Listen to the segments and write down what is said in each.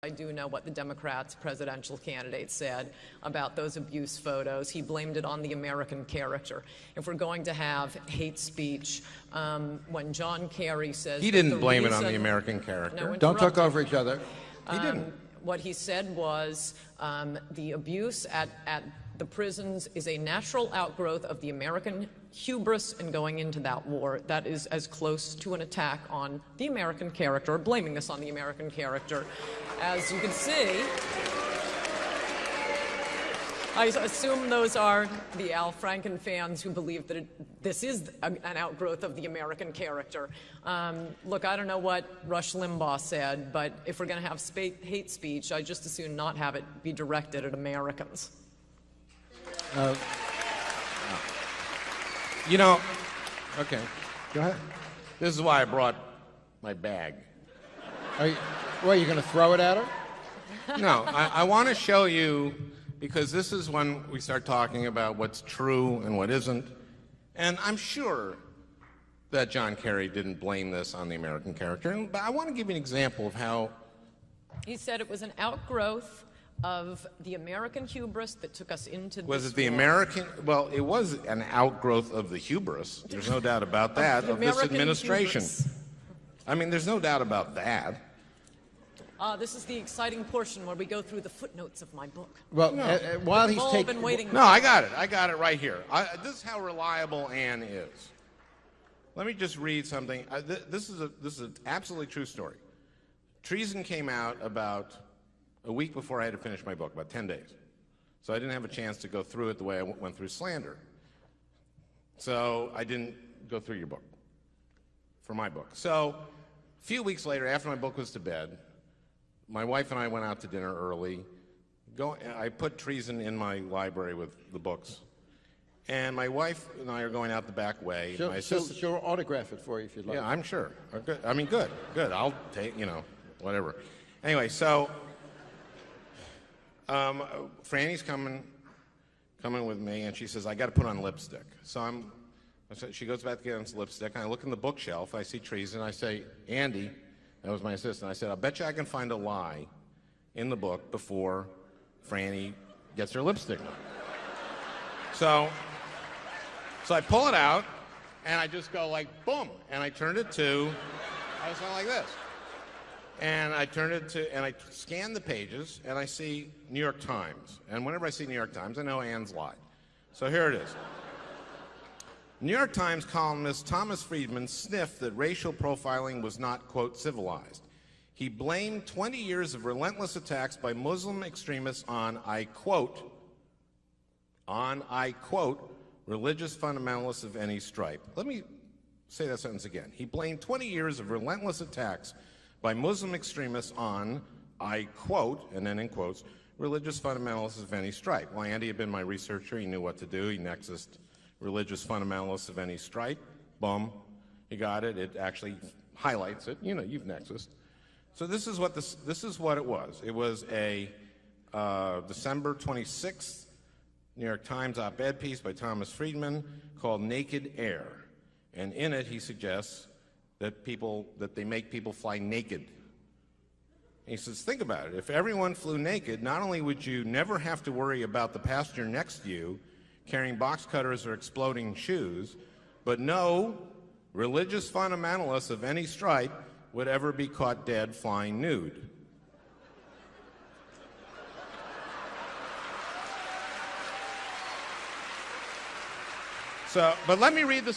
I do know what the Democrats' presidential candidate said about those abuse photos. He blamed it on the American character. If we're going to have hate speech, when John Kerry says... He didn't blame it on the American character. No, don't talk over each other. He didn't. What he said was the abuse at the prisons is a natural outgrowth of the American hubris in going into that war. That is as close to an attack on the American character, or blaming this on the American character. As you can see, I assume those are the Al Franken fans who believe that this is an outgrowth of the American character. Look, I don't know what Rush Limbaugh said, but if we're going to have hate speech, I just as soon not have it be directed at Americans. You know, okay, Go ahead. this is why I brought my bag. Are you going to throw it at her? No, I want to show you, because this is when we start talking about what's true and what isn't. And I'm sure that John Kerry didn't blame this on the American character, but I want to give you an example of how... He said it was an outgrowth of the American hubris that took us into this Was it the war. American... Well, it was an outgrowth of the hubris. There's no doubt about that, of this American administration. hubris. I mean, there's no doubt about that. This is the exciting portion where we go through the footnotes of my book. Well, while We've he's all taking... been waiting. No, I got it. I got it right here. This is how reliable Anne is. Let me just read something. This is an absolutely true story. Treason came out about a week before I had to finish my book, about 10 days. So I didn't have a chance to go through it the way I went through Slander. So I didn't go through your book for my book. So a few weeks later, after my book was to bed, my wife and I went out to dinner early. I put Treason in my library with the books. And my wife and I are going out the back way. She'll autograph it for you if you'd like. Yeah, I'm sure. Good. I mean, good. I'll take, whatever. Anyway, so Franny's coming with me, and she says, I got to put on lipstick. So she goes back to get on some lipstick, and I look in the bookshelf, I see Treason, I say, Andy, that was my assistant, I said, I'll bet you I can find a lie in the book before Franny gets her lipstick on. So I pull it out, and I just go like, boom, and I turned it to, I was going like this. And I turned it to, and I scanned the pages, and I see New York Times. And whenever I see New York Times, I know Anne's lied. So here it is. New York Times columnist Thomas Friedman sniffed that racial profiling was not, quote, civilized. He blamed 20 years of relentless attacks by Muslim extremists on, I quote, religious fundamentalists of any stripe. Let me say that sentence again. He blamed 20 years of relentless attacks by Muslim extremists on, I quote, and then in quotes, religious fundamentalists of any stripe. Well, Andy had been my researcher. He knew what to do. He nexused religious fundamentalists of any stripe. Boom. He got it. It actually highlights it. You've nexused. So this is what it was. It was a December 26th New York Times op-ed piece by Thomas Friedman called Naked Air. And in it, he suggests that they make people fly naked. He says, think about it. If everyone flew naked, not only would you never have to worry about the passenger next to you carrying box cutters or exploding shoes, but no religious fundamentalists of any stripe would ever be caught dead flying nude. But let me read the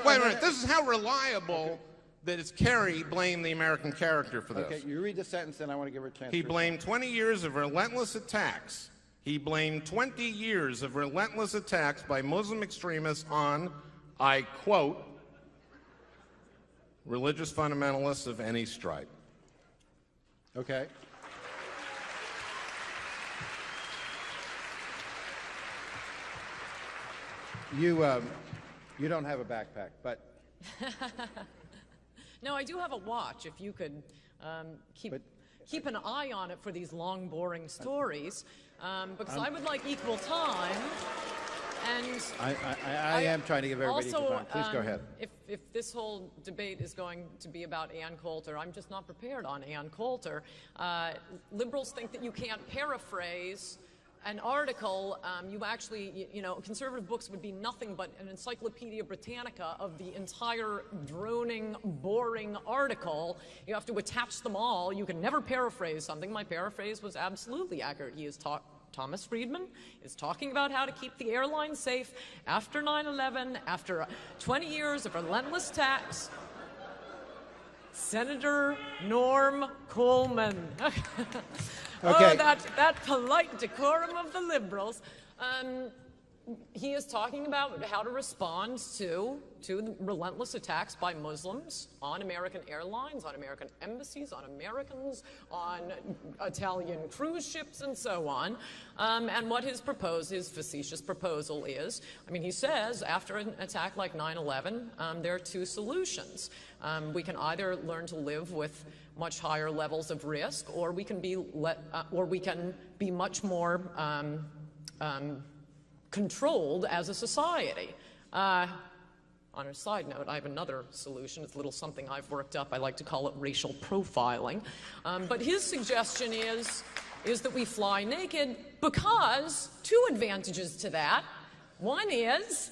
wait a minute. This is how reliable that it's Kerry blamed the American character for this. Okay, you read the sentence, and I want to give her a chance. He blamed 20 years of relentless attacks. He blamed 20 years of relentless attacks by Muslim extremists on, I quote, religious fundamentalists of any stripe. Okay. You don't have a backpack, but... No, I do have a watch, if you could keep an eye on it for these long, boring stories, because I would like equal time. And I am trying to give everybody also, equal time. Please go ahead. If this whole debate is going to be about Ann Coulter, I'm just not prepared on Ann Coulter. Liberals think that you can't paraphrase an article. You actually, conservative books would be nothing but an Encyclopedia Britannica of the entire droning, boring article. You have to attach them all. You can never paraphrase something. My paraphrase was absolutely accurate. Thomas Friedman is talking about how to keep the airline safe after 9/11, after 20 years of relentless attacks. Senator Norm Coleman. Okay. Oh, that polite decorum of the liberals. He is talking about how to respond to the relentless attacks by Muslims on American airlines, on American embassies, on Americans, on Italian cruise ships, and so on. And what his facetious proposal is, he says after an attack like 9/11, there are two solutions. We can either learn to live with much higher levels of risk, or we can be much more controlled as a society. On a side note, I have another solution. It's a little something I've worked up. I like to call it racial profiling. But his suggestion is that we fly naked, because two advantages to that. One is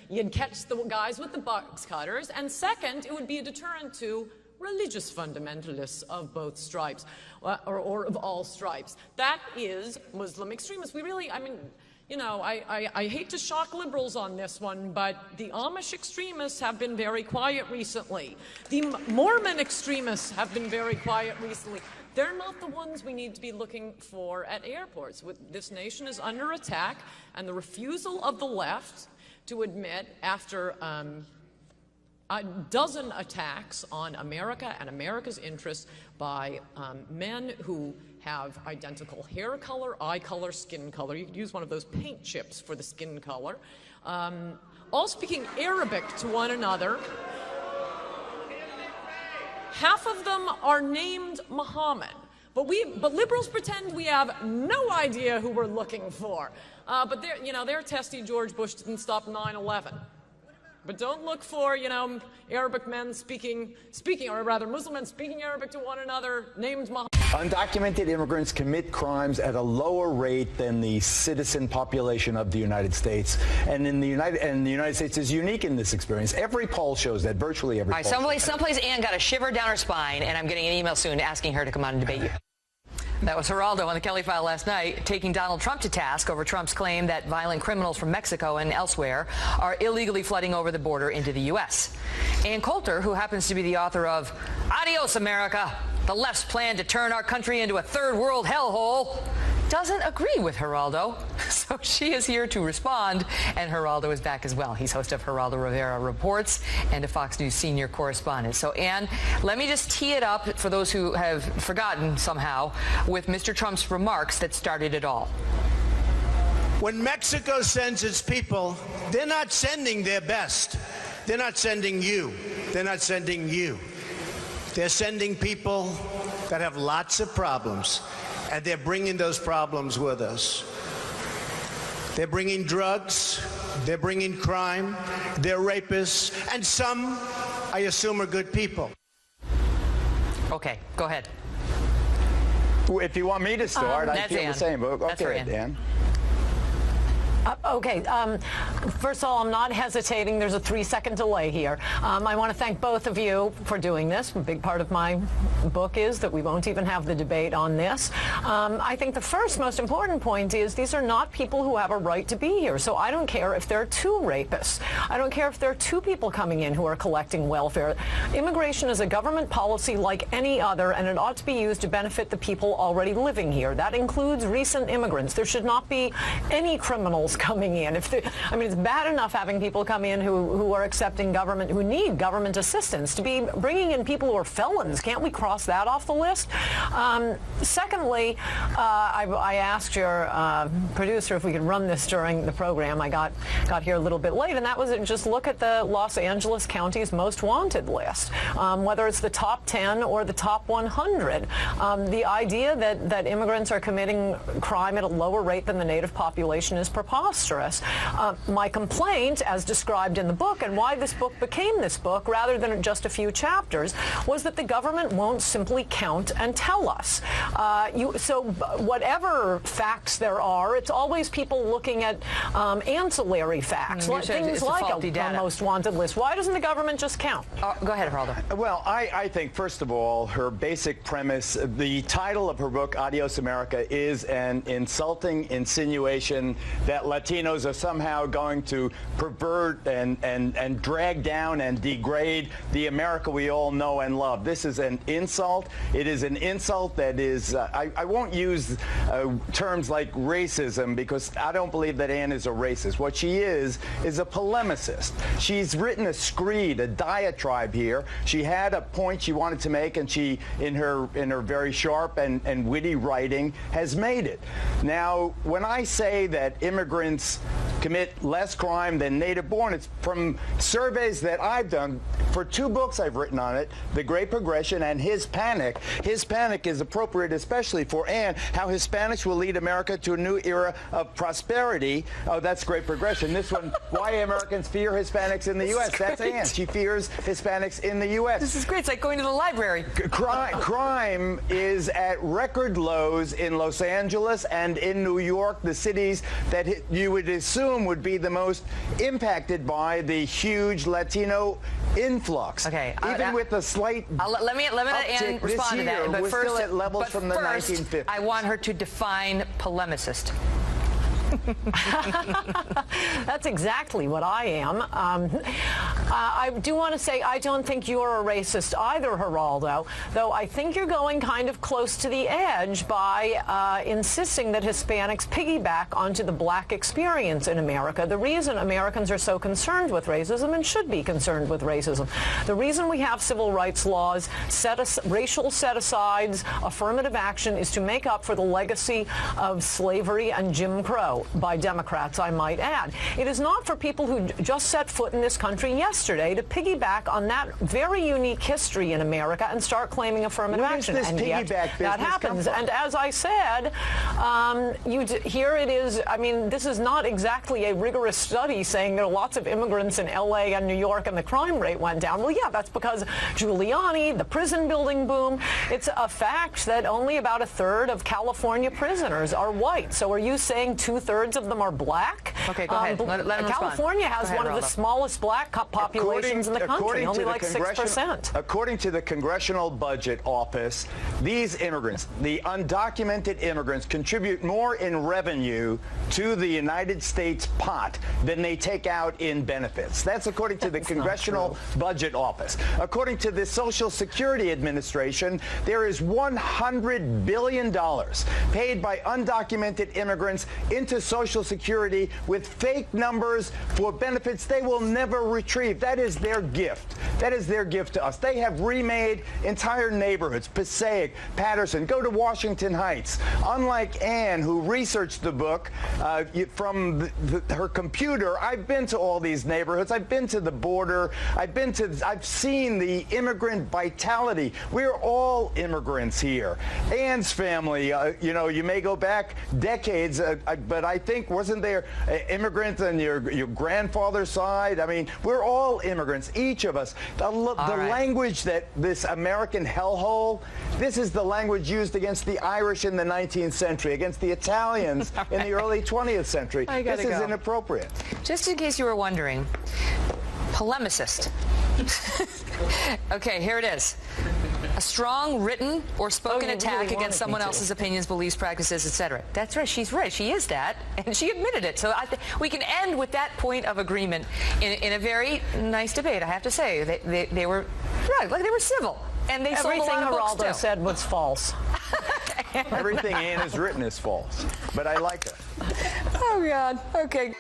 you'd catch the guys with the box cutters, and second, it would be a deterrent to religious fundamentalists of both stripes, or of all stripes. That is Muslim extremists. We really, I hate to shock liberals on this one, but the Amish extremists have been very quiet recently. The Mormon extremists have been very quiet recently. They're not the ones we need to be looking for at airports. This nation is under attack, and the refusal of the left to admit, after a dozen attacks on America and America's interests by men who have identical hair color, eye color, skin color. You could use one of those paint chips for the skin color. All speaking Arabic to one another. Half of them are named Muhammad. But liberals pretend we have no idea who we're looking for. But their testy George Bush didn't stop 9/11. But don't look for, Arabic men speaking, or rather Muslim men speaking Arabic to one another, named Muhammad. Undocumented immigrants commit crimes at a lower rate than the citizen population of the United States. And the United States is unique in this experience. Every poll shows that, virtually every poll. All right, someplace Ann got a shiver down her spine, and I'm getting an email soon asking her to come on and debate you. That was Geraldo on the Kelly File last night, taking Donald Trump to task over Trump's claim that violent criminals from Mexico and elsewhere are illegally flooding over the border into the U.S. Ann Coulter, who happens to be the author of Adios, America, the left's plan to turn our country into a third world hellhole, doesn't agree with Geraldo. So she is here to respond, and Geraldo is back as well. He's host of Geraldo Rivera Reports and a Fox News senior correspondent. So, Ann, let me just tee it up for those who have forgotten somehow with Mr. Trump's remarks that started it all. When Mexico sends its people, they're not sending their best. They're not sending you. They're not sending you. They're sending people that have lots of problems, and they're bringing those problems with us. They're bringing drugs, they're bringing crime, they're rapists, and some, I assume, are good people. Okay, go ahead. If you want me to start, I feel Ann. the same. But That's for okay, Ann. Dan. Okay. First of all, I'm not hesitating. There's a 3-second delay here. I want to thank both of you for doing this. A big part of my book is that we won't even have the debate on this. I think the first most important point is these are not people who have a right to be here. So I don't care if there are 2 rapists. I don't care if there are 2 people coming in who are collecting welfare. Immigration is a government policy like any other, and it ought to be used to benefit the people already living here. That includes recent immigrants. There should not be any criminals coming in. It's bad enough having people come in who are accepting government, who need government assistance. To be bringing in people who are felons, can't we cross that off the list? Secondly, I asked your producer if we could run this during the program. I got here a little bit late, and that was just look at the Los Angeles County's most wanted list, whether it's the top 10 or the top 100. The idea that immigrants are committing crime at a lower rate than the native population is preposterous. preposterous. My complaint, as described in the book, and why this book became this book rather than just a few chapters, was that the government won't simply count and tell us. So whatever facts there are, it's always people looking at ancillary facts, like things like a most wanted list. Why doesn't the government just count? Go ahead, Geraldo. Well, I think, first of all, her basic premise, the title of her book, Adios America, is an insulting insinuation that Latinos are somehow going to pervert and drag down and degrade the America we all know and love. This is an insult. It is an insult that is, I won't use terms like racism, because I don't believe that Anne is a racist. What she is a polemicist. She's written a screed, a diatribe here. She had a point she wanted to make, and she, in her very sharp and witty writing, has made it. Now, when I say that immigrants commit less crime than native-born, it's from surveys that I've done. For 2 books I've written on it, The Great Progression and His Panic. His Panic is appropriate especially for Anne, how Hispanics will lead America to a new era of prosperity. Oh, that's Great Progression. This one, Why Americans Fear Hispanics in the U.S. That's Anne. She fears Hispanics in the U.S. This is great. It's like going to the library. Crime is at record lows in Los Angeles and in New York, the cities that you would assume would be the most impacted by the huge Latino influx. Okay. Even with a slight let me let Anne respond to that. But we're first, still at levels from the 1950s. I want her to define polemicist. That's exactly what I am. I do want to say I don't think you're a racist either, Geraldo, though I think you're going kind of close to the edge by insisting that Hispanics piggyback onto the black experience in America. The reason Americans are so concerned with racism, and should be concerned with racism, the reason we have civil rights laws, racial set-asides, affirmative action, is to make up for the legacy of slavery and Jim Crow. By Democrats, I might add. It is not for people who just set foot in this country yesterday to piggyback on that very unique history in America and start claiming affirmative action. And yet that happens. And as I said, here it is. I mean, this is not exactly a rigorous study saying there are lots of immigrants in L.A. and New York and the crime rate went down. Well, yeah, that's because Giuliani, the prison building boom. It's a fact that only about 1/3 of California prisoners are white. So are you saying 2/3 of them are black? Okay, go ahead. Let him California has one of the smallest black populations in the country, only like 6%. According to the Congressional Budget Office, these immigrants, the undocumented immigrants, contribute more in revenue to the United States pot than they take out in benefits. That's according to the Congressional Budget Office. According to the Social Security Administration, there is $100 billion paid by undocumented immigrants into Social Security with fake numbers for benefits they will never retrieve. That is their gift. That is their gift to us. They have remade entire neighborhoods, Passaic, Patterson. Go to Washington Heights. Unlike Anne, who researched the book from her computer, I've been to all these neighborhoods. I've been to the border. I've seen the immigrant vitality. We're all immigrants here. Anne's family, you may go back decades, but I think, wasn't there immigrants on your grandfather's side? I mean, we're all immigrants, each of us. The language that this American hellhole, this is the language used against the Irish in the 19th century, against the Italians in the early 20th century. This is inappropriate. Just in case you were wondering, polemicist. Okay, here it is. A strong written or spoken attack against someone else's opinions, beliefs, practices, etc. That's right. She's right. She is that, and she admitted it. So we can end with that point of agreement in a very nice debate. I have to say they were right. Like, they were civil, and they sold a lot of books. Everything Geraldo said was false. Everything Anne has written is false, but I like her. Oh God. Okay.